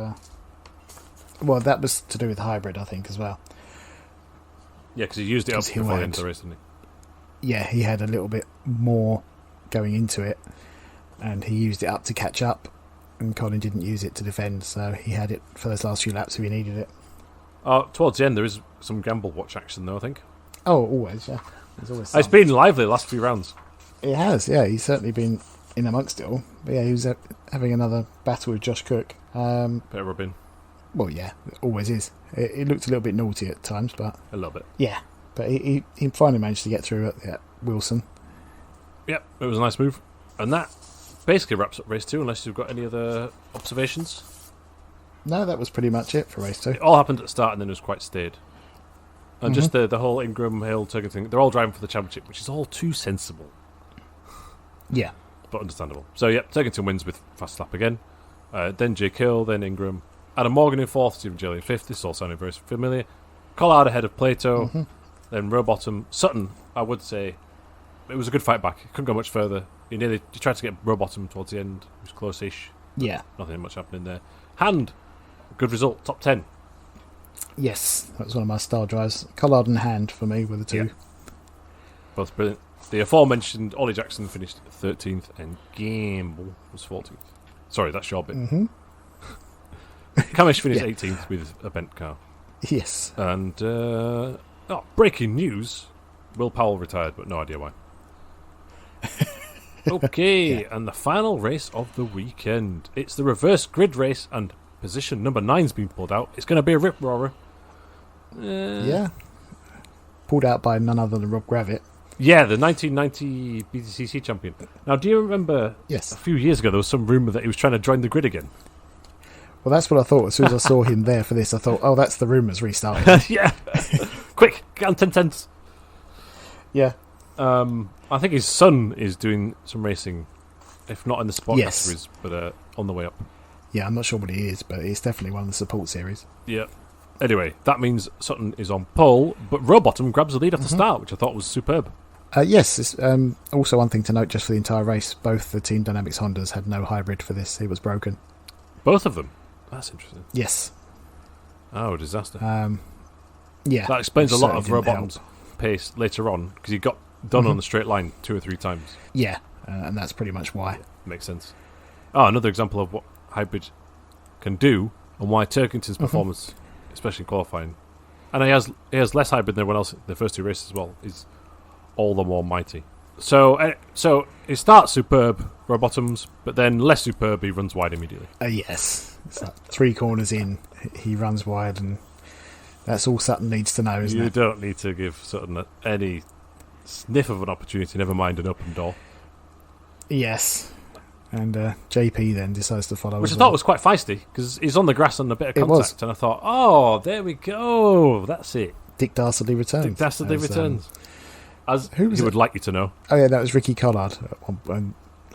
well, that was to do with hybrid, I think, as well. Yeah, because he used it up before the end of the race, didn't he? Yeah, he had a little bit more going into it, and he used it up to catch up, and Colin didn't use it to defend, so he had it for those last few laps if he needed it. Towards the end, there is some gamble watch action, though, I think. Oh, always, yeah. There's always some. It's been lively the last few rounds. It has, yeah. He's certainly been in amongst it all. But yeah, he was having another battle with Josh Cook. Bit of rubbing. Well, yeah, it always is. It looked a little bit naughty at times, but... A little bit. Yeah, but he finally managed to get through at Wilson. Yep, it was a nice move. And that basically wraps up race 2, unless you've got any other observations. No, that was pretty much it for race 2. It all happened at the start and then it was quite stayed. And just the whole Ingram, Hill, Turkington thing, they're all driving for the championship, which is all too sensible. Yeah. But understandable. So, Turkington wins with fast lap again. Then Jake Hill, then Ingram. Adam Morgan in 4th, Stephen Jelly in 5th. This all sounded very familiar. Collard ahead of Plato. Then Rowbottom. Sutton, I would say, it was a good fight back. He couldn't go much further. He tried to get Rowbottom towards the end. It was close-ish. Yeah. Nothing much happening there. Hand, good result, top 10. Yes, that was one of my style drives. Collard and Hand for me were the two. Yeah. Both brilliant. The aforementioned Ollie Jackson finished 13th and Gamble was 14th. Sorry, that's your bit. Camish finished 18th with a bent car. Yes. And, breaking news. Will Powell retired, but no idea why. Okay, and the final race of the weekend. It's the reverse grid race, and position number 9's been pulled out. It's going to be a rip-roarer. Yeah. Pulled out by none other than Rob Gravitt. Yeah, the 1990 BTCC champion. Now, do you remember a few years ago there was some rumour that he was trying to join the grid again? Well, that's what I thought. As soon as I saw him there for this, I thought, oh, that's the rumours restarting. Yeah. Quick, get on 1010s. Yeah. I think his son is doing some racing, if not in the sport categories, but on the way up. Yeah, I'm not sure what he is, but it's definitely one of the support series. Yeah. Anyway, that means Sutton is on pole, but Rowbottom grabs the lead off the start, which I thought was superb. Yes, it's also one thing to note just for the entire race, both the Team Dynamics Hondas had no hybrid for this. It was broken. Both of them? That's interesting. Yes. Oh, disaster. Yeah. That explains a lot of Rowbottom's pace later on, because he got done on the straight line 2 or 3 times. Yeah, and that's pretty much why. Yeah, makes sense. Another example of what hybrid can do, and why Turkington's performance, especially in qualifying, and he has less hybrid than everyone else in the first 2 races as well, is all the more mighty. So it starts superb, Rowbottom's, but then less superb, he runs wide immediately. Yes. It's like 3 corners in, he runs wide, and that's all Sutton needs to know, isn't it? You don't need to give Sutton any sniff of an opportunity, never mind an open door. Yes. And JP then decides to follow. Which I thought was quite feisty, because he's on the grass on a bit of contact, and I thought, oh, there we go, that's it. Dick Dastardly returns. Dick Dastardly returns. As he would like you to know. Oh yeah, that was Ricky Collard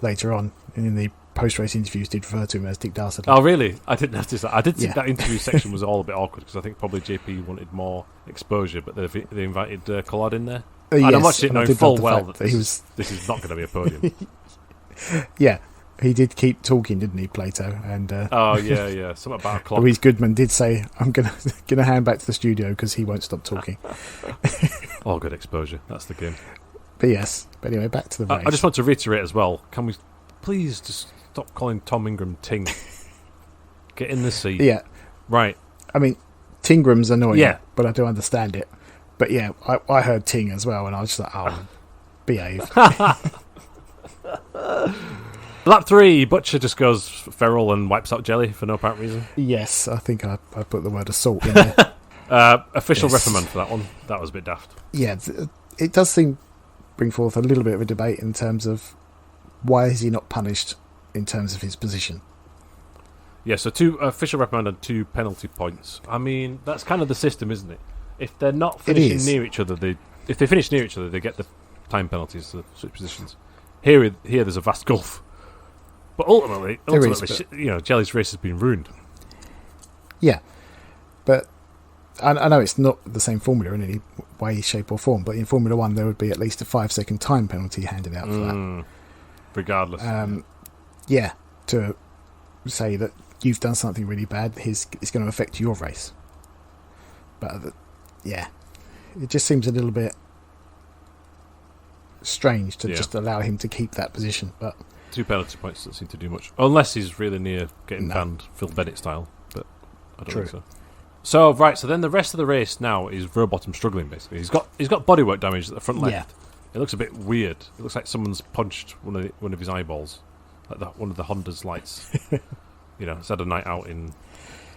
later on in the post-race interviews did refer to him as Dick Dastardly. Oh really? I didn't notice that. I did think that interview section was all a bit awkward, because I think probably JP wanted more exposure, but they invited Collard in there. And I'm yes, watching it and I knowing did full love the well fact that this is not going to be a podium. Yeah, he did keep talking, didn't he, Plato? And Oh, yeah. Something about a clock. Louise Goodman did say, I'm gonna hand back to the studio because he won't stop talking. All good exposure. That's the game. But yes, but anyway, back to the race. I just want to reiterate as well, can we please just stop calling Tom Ingram Ting? Get in the seat. Yeah. Right. I mean, Tingram's annoying, Yeah. but I do understand it. But yeah, I heard Ting as well, and I was just like, oh, behave. Lap 3, Butcher just goes feral and wipes out Jelly for no apparent reason. Yes, I think I put the word assault in there. Official Yes. reprimand for that one. That was a bit daft. Yeah, it does seem bring forth a little bit of a debate in terms of why is he not punished in terms of his position. Yeah, so 2 official reprimand and 2 penalty points. I mean, that's kind of the system, isn't it? If they're not finishing near each other, if they finish near each other, they get the time penalties to switch positions. Here, there's a vast gulf. But ultimately, Jelly's race has been ruined. Yeah, but I know it's not the same formula in any way, shape or form, but in Formula 1 there would be at least a 5-second time penalty handed out for that. Regardless. Yeah, to say that you've done something really bad, it's going to affect your race. But yeah, it just seems a little bit strange to just allow him to keep that position. But 2 penalty points doesn't seem to do much, unless he's really near getting banned, Phil Bennett style. But I don't think so. So right, so then the rest of the race now is Rowbottom struggling. Basically, he's got bodywork damage at the front left. Yeah. It looks a bit weird. It looks like someone's punched one of his eyeballs, like one of the Honda's lights. It's had a night out in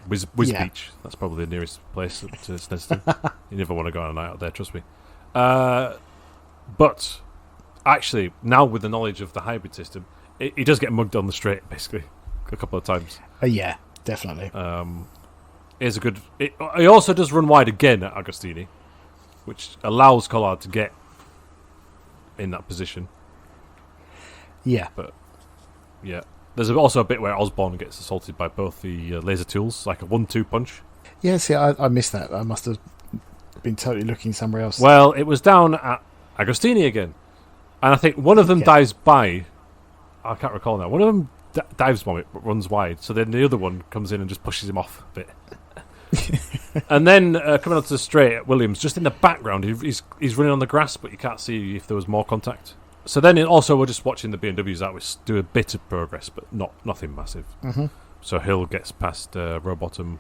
Whiz Beach. That's probably the nearest place to Snetterton. You never want to go on a night out there, trust me. But actually, now with the knowledge of the hybrid system, he does get mugged on the straight, basically, a couple of times. Yeah, definitely. Here's a good... He also does run wide again at Agostini, which allows Collard to get in that position. Yeah. But, yeah. There's also a bit where Osborne gets assaulted by both the laser tools, like a 1-2 punch. Yeah, see, I missed that. I must have been totally looking somewhere else. Well, it was down at Agostini again. And I think one of them dives by... I can't recall now. One of them dives bomb it, but runs wide. So then the other one comes in and just pushes him off a bit. And then coming onto the straight at Williams, just in the background, he's running on the grass, but you can't see if there was more contact. So then also we're just watching the BMWs out, which do a bit of progress, but nothing massive. Mm-hmm. So Hill gets past Rowbottom,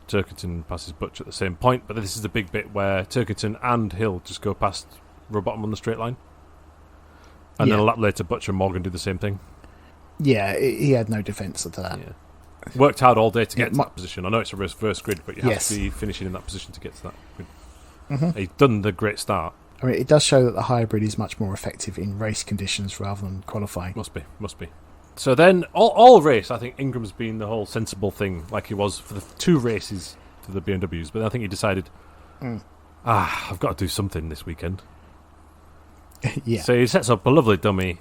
Turkington passes Butch at the same point, but this is the big bit where Turkington and Hill just go past Rowbottom on the straight line. And then a lap later, Butch and Morgan do the same thing. Yeah, he had no defence to that. Yeah. Worked hard all day to get to that position. I know it's a reverse grid, but you have to be finishing in that position to get to that grid. Mm-hmm. He's done the great start. I mean, it does show that the hybrid is much more effective in race conditions rather than qualifying. Must be. So then, all race, I think Ingram's been the whole sensible thing, like he was for the 2 races to the BMWs, but I think he decided, I've got to do something this weekend. Yeah. So he sets up a lovely dummy.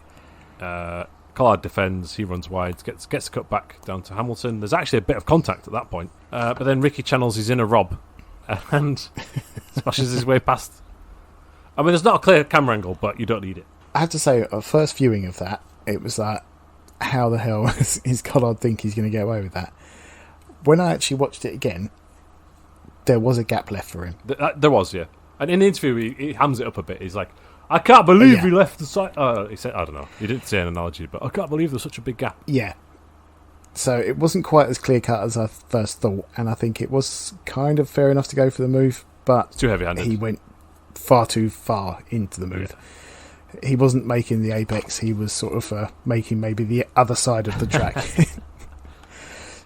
Collard defends, he runs wide, gets cut back down to Hamilton. There's actually a bit of contact at that point, but then Ricky channels his inner Rob and smashes his way past. I mean, there's not a clear camera angle, but you don't need it. I have to say, at first viewing of that, it was like, how the hell is Collard think he's going to get away with that? When I actually watched it again, there was a gap left for him. There was, yeah. And in the interview, he hams it up a bit. He's like, I can't believe he left the side. He said, I don't know. He didn't say an analogy, but I can't believe there's such a big gap. Yeah. So it wasn't quite as clear cut as I first thought, and I think it was kind of fair enough to go for the move, but it's too heavy-handed. He went far too far into the move. Yeah. He wasn't making the apex, he was sort of making maybe the other side of the track.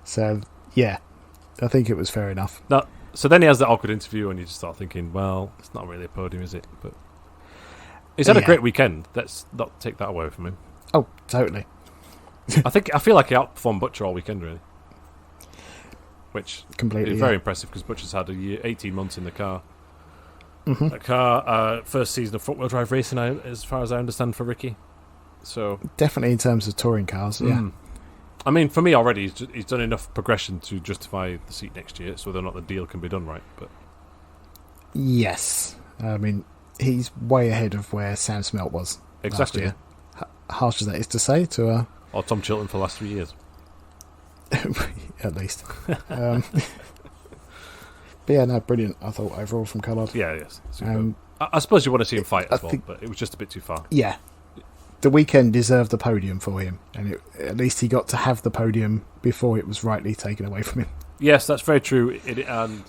So, yeah, I think it was fair enough. No, so then he has that awkward interview, and you just start thinking, well, it's not really a podium, is it? But he's had a great weekend. Let's not take that away from him. Oh, totally. I feel like he outperformed Butcher all weekend, really. Which completely is very impressive because Butcher's had 18 months in the car. Mm-hmm. That car, first season of front-wheel drive racing, as far as I understand, for Ricky. So definitely in terms of touring cars, yeah. I mean, for me already, he's done enough progression to justify the seat next year, so whether or not the deal can be done right. But yes, I mean, he's way ahead of where Sam Smelt was Exactly. last year. Harsh as that is to say to Or Tom Chilton for the last 3 years. at least. But yeah, no, brilliant. I thought overall from Collard. Yeah, yes. I suppose you want to see him fight as well, think, but it was just a bit too far. Yeah, the weekend deserved the podium for him, and at least he got to have the podium before it was rightly taken away from him. Yes, that's very true, and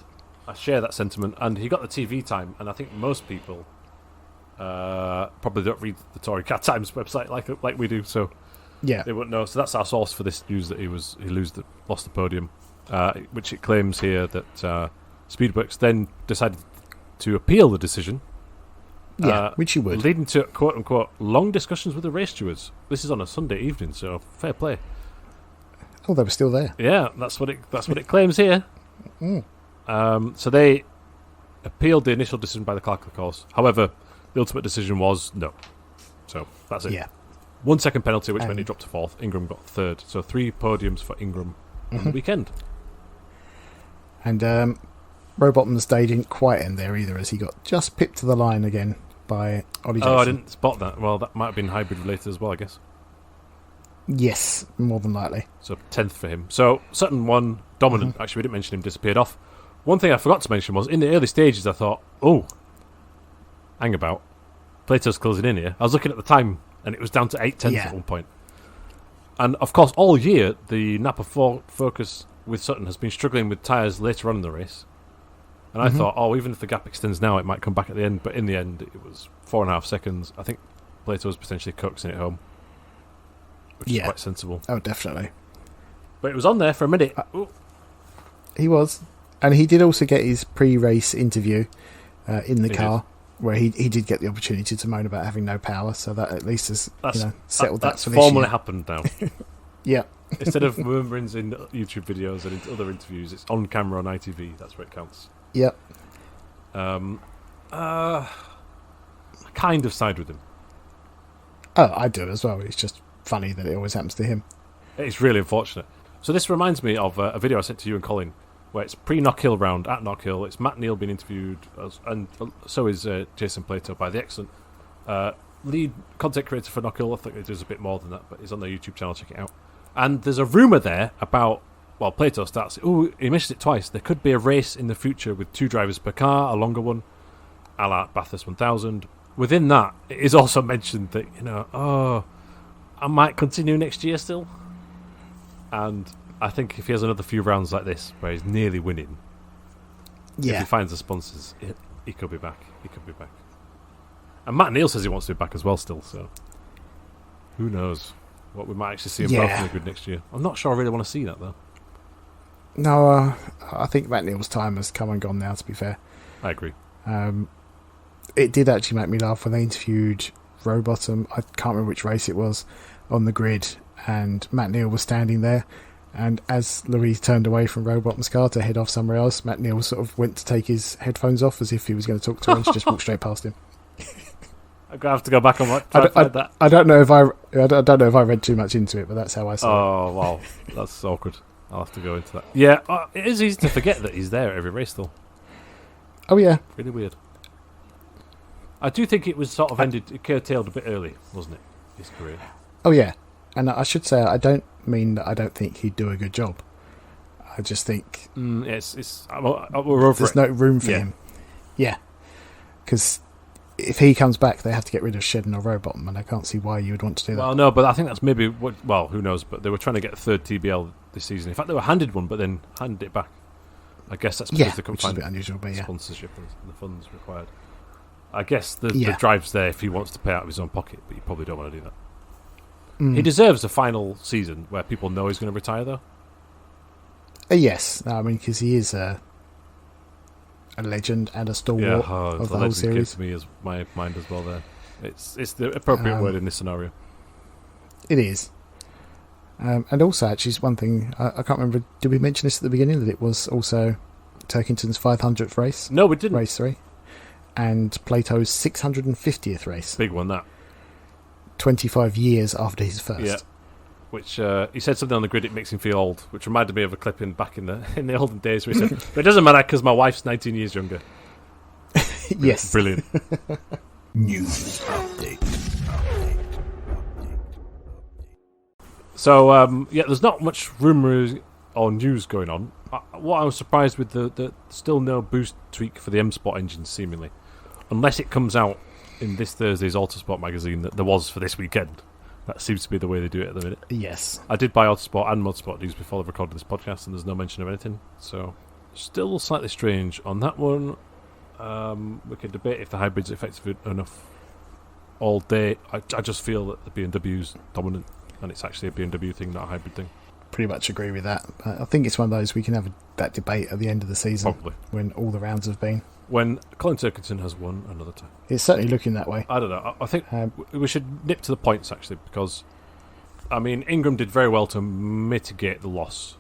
I share that sentiment. And he got the TV time, and I think most people probably don't read the Tory Cat Times website like we do, so yeah, they wouldn't know. So that's our source for this news that he lost the podium, which it claims here that Speedworks then decided to appeal the decision. Yeah, which you would, leading to quote unquote long discussions with the race stewards. This is on a Sunday evening, so fair play. Oh, they were still there. Yeah, that's what it claims here. Mm. So they appealed the initial decision by the clerk of the course. However, the ultimate decision was no. So that's it. Yeah. 1 second penalty, which meant he dropped to fourth. Ingram got third. So 3 podiums for Ingram on the weekend. And Rowbottom's day didn't quite end there either, as he got just pipped to the line again by Ollie Jackson. Oh, I didn't spot that. Well, that might have been hybrid related as well, I guess. Yes, more than likely. So 10th for him. So Sutton won, dominant. Actually, we didn't mention him, disappeared off. One thing I forgot to mention was, in the early stages, I thought, oh, hang about. Plato's closing in here. I was looking at the time, and it was down to 8/10 at one point. And, of course, all year, the Napa Focus with Sutton has been struggling with tyres later on in the race. And I thought, even if the gap extends now, it might come back at the end. But in the end, it was 4.5 seconds. I think Plato was potentially coaxing it home, which is quite sensible. Oh, definitely. But it was on there for a minute. He was. And he did also get his pre-race interview in the car, where he did get the opportunity to moan about having no power. So that at least has settled that for this year. That's formally happened now. Yeah. Instead of murmurings in YouTube videos and in other interviews, it's on camera on ITV. That's where it counts. Yep. I kind of side with him. Oh, I do as well. It's just funny that it always happens to him. It's really unfortunate. So this reminds me of a video I sent to you and Colin, where it's pre-Knockhill round at Knockhill. It's Matt Neal being interviewed, and so is Jason Plato by the excellent lead content creator for Knockhill. I think he does a bit more than that, but he's on their YouTube channel. Check it out. And there's a rumour there about, well, Plato starts, he mentions it twice, there could be a race in the future with 2 drivers per car, a longer one, a la Bathurst 1000. Within that, it is also mentioned that, I might continue next year still. And I think if he has another few rounds like this, where he's nearly winning, if he finds the sponsors, he could be back. He could be back. And Matt Neal says he wants to be back as well still, so who knows what we might actually see him both in the grid next year. I'm not sure I really want to see that, though. No, I think Matt Neal's time has come and gone now, to be fair. I agree. It did actually make me laugh when they interviewed Rowbottom. I can't remember which race it was, on the grid, and Matt Neal was standing there, and as Louise turned away from Rowbottom's car to head off somewhere else, Matt Neal sort of went to take his headphones off as if he was going to talk to her, and she just walked straight past him. I'm gonna have to go back on that. I don't know if I read too much into it, but that's how I saw it. Oh wow, that's awkward. I'll have to go into that. Yeah, it is easy to forget that he's there at every race, though. Oh yeah, really weird. I do think it was sort of it curtailed a bit early, wasn't it? His career. Oh yeah, and I should say I don't mean that I don't think he'd do a good job. I just think we're over there's no room for him. Yeah, because if he comes back, they have to get rid of Shedden or Rowbottom, and I can't see why you would want to do that. Well, no, but I think that's maybe who knows? But they were trying to get a third TBL this season. In fact, they were handed one, but then handed it back. I guess that's because they couldn't find a bit unusual, but sponsorship and the funds required. I guess the drive's there if he wants to pay out of his own pocket, but you probably don't want to do that. He deserves a final season where people know he's going to retire, though. Yes, I mean, because he is a legend and a stalwart of the whole series. To me as my mind as well. There, it's the appropriate word in this scenario. It is, and also actually, one thing I can't remember. Did we mention this at the beginning that it was also Turkington's 500th race? No, we didn't. Race 3, and Plato's 650th race. Big one, that. 25 years after his first. Yeah. Which he said something on the grid. It makes him feel old, which reminded me of a clip back in the olden days where he said, "But it doesn't matter because my wife's 19 years younger." Yes. Brilliant. News update. So, there's not much rumours or news going on. What I was surprised with, the still no boost tweak for the M Sport engine, seemingly. Unless it comes out in this Thursday's Autosport magazine that there was for this weekend. That seems to be the way they do it at the minute. Yes. I did buy Autosport and Modsport news before I recorded this podcast, and there's no mention of anything. So, still slightly strange on that one. We can debate if the hybrid's effective enough all day. I just feel that the BMW's dominant, and it's actually a BMW thing, not a hybrid thing. Pretty much agree with that. But I think it's one of those we can have that debate at the end of the season. Probably. When all the rounds have been. When Colin Turkington has won another time. It's certainly looking that way. I don't know. I think we should nip to the points, actually, because, I mean, Ingram did very well to mitigate the loss,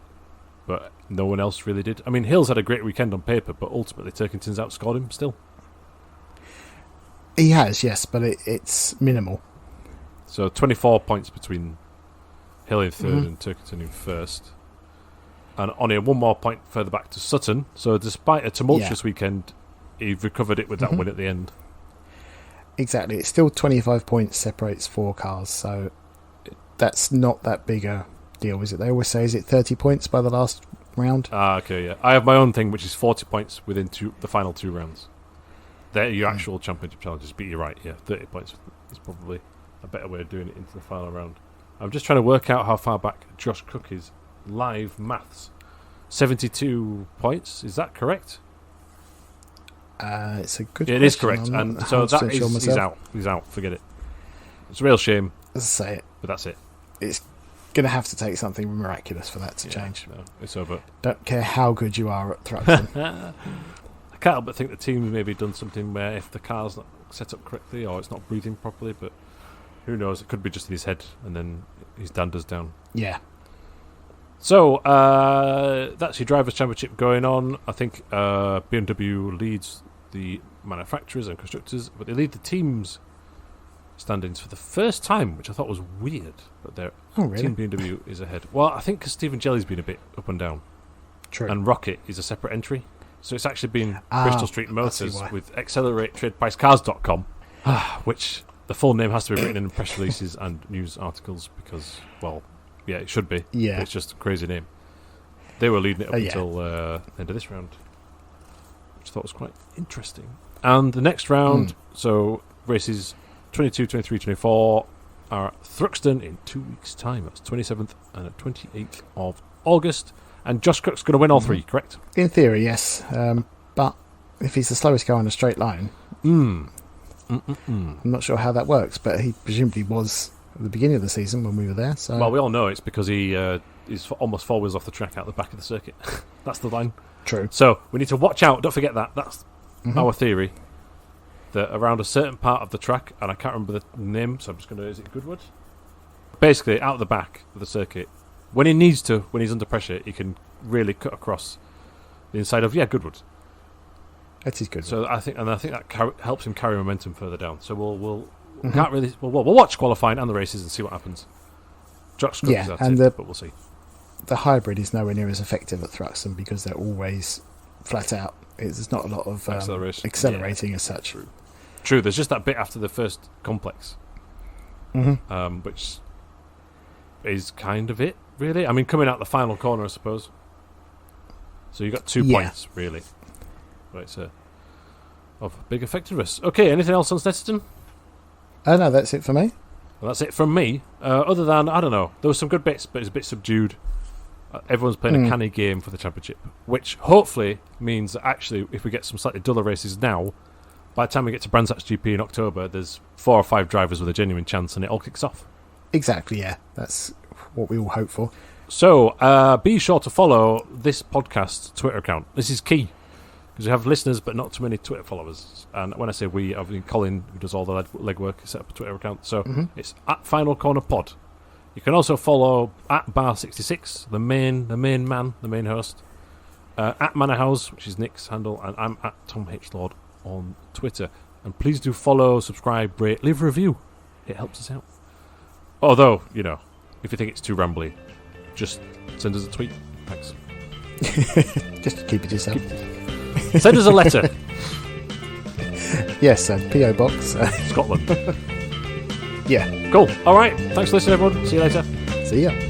but no one else really did. I mean, Hill's had a great weekend on paper, but ultimately Turkington's outscored him still. He has, yes, but it's minimal. So 24 points between Hill in third and Turkington in first. And only one more point further back to Sutton. So despite a tumultuous weekend, he recovered it with that win at the end. Exactly. It's still 25 points separates 4 cars, so that's not that big a deal, is it? They always say, is it 30 points by the last round? Okay, yeah. I have my own thing, which is 40 points within the final 2 rounds. They're your actual championship challenges, but you're right, yeah. 30 points is probably a better way of doing it into the final round. I'm just trying to work out how far back Josh Cook is. Live maths. 72 points, is that correct? It's a good It question. is correct, and so that is, he's out, forget it. It's a real shame. Let's say it. But that's it. It's going to have to take something miraculous for that to change. No, it's over. Don't care how good you are at Thruxton. I can't help but think the team's maybe done something where if the car's not set up correctly or it's not breathing properly, but who knows, it could be just in his head and then his danders down. Yeah. So, that's your Drivers' Championship going on. I think BMW leads the manufacturers and constructors, but they lead the teams' standings for the first time, which I thought was weird. But their Team BMW is ahead. Well, I think because Stephen Jelly's been a bit up and down. True. And Rocket is a separate entry. So it's actually been Bristol Street Motors with AccelerateTradePriceCars.com, which the full name has to be written in press releases and news articles because, well, yeah, it should be. Yeah. It's just a crazy name. They were leading it up until the end of this round, which I thought was quite interesting. And the next round, so races 22, 23, 24 are at Thruxton in 2 weeks' time. That's 27th and 28th of August. And Josh Cook's going to win all 3, correct? In theory, yes. But if he's the slowest car in a straight line, I'm not sure how that works, but he presumably was at the beginning of the season when we were there. So. Well, we all know it's because he is almost 4 wheels off the track out the back of the circuit. That's the line. True. So we need to watch out. Don't forget that. That's our theory. That around a certain part of the track, and I can't remember the name, so I'm just going to... Is it Goodwood? Basically, out the back of the circuit, when he needs to, when he's under pressure, he can really cut across the inside of, Goodwood. That is good. So I think that helps him carry momentum further down. So we'll can't really we'll watch qualifying and the races and see what happens. Josh Cook is at it, but we'll see. The hybrid is nowhere near as effective at Thruxton because they're always flat out. There's not a lot of accelerating as such. True. There's just that bit after the first complex, which is kind of it, really. I mean, coming out the final corner, I suppose. So you got 2 points, really. But it's of big effectiveness. Okay, anything else on Snetterton? No, that's it for me. Well, that's it from me. Other than, I don't know, there were some good bits, but it's a bit subdued. Everyone's playing a canny game for the championship, which hopefully means that actually, if we get some slightly duller races now, by the time we get to Brands Hatch GP in October, there's 4 or 5 drivers with a genuine chance, and it all kicks off. Exactly, yeah. That's what we all hope for. So, be sure to follow this podcast's Twitter account. This is key, because we have listeners, but not too many Twitter followers. And when I say we, I mean Colin, who does all the legwork, set up a Twitter account. So, it's at Final Corner Pod. You can also follow at Bar66, the main man, the main host. At Manor House, which is Nick's handle, and I'm at Tom H. Lord on Twitter. And please do follow, subscribe, rate, leave a review. It helps us out. Although, if you think it's too rambly, just send us a tweet. Thanks. Just keep it yourself. Send us a letter. Yes, PO box. Scotland. Yeah. Cool. All right. Thanks for listening, everyone. See you later. See ya.